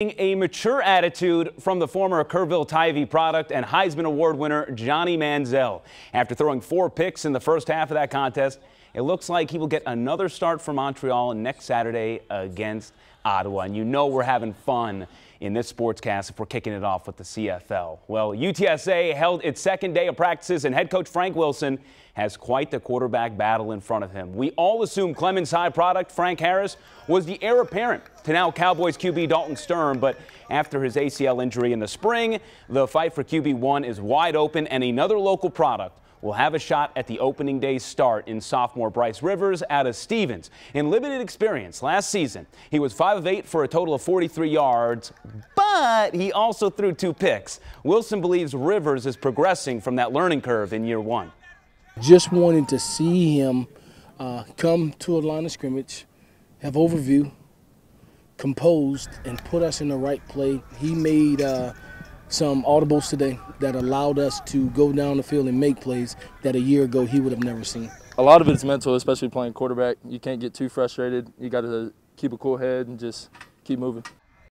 A mature attitude from the former Kerrville Tivy product and Heisman Award winner Johnny Manziel. After throwing 4 picks in the first half of that contest, it looks like he will get another start for Montreal next Saturday against Ottawa. And you know we're having fun in this sportscast if we're kicking it off with the CFL. Well, UTSA held its second day of practices, and head coach Frank Wilson has quite the quarterback battle in front of him. We all assumed Clemens High product Frank Harris was the heir apparent to now Cowboys QB Dalton Stern, but after his ACL injury in the spring, the fight for QB1 is wide open, and another local product will have a shot at the opening day start in sophomore Bryce Rivers out of Stevens. In limited experience last season, he was 5 of 8 for a total of 43 yards, but he also threw 2 picks. Wilson believes Rivers is progressing from that learning curve in year 1. Just wanting to see him come to a line of scrimmage, have overview, composed, and put us in the right play. He made some audibles today that allowed us to go down the field and make plays that a year ago he would have never seen. A lot of it's mental, especially playing quarterback. You can't get too frustrated. You got to keep a cool head and just keep moving.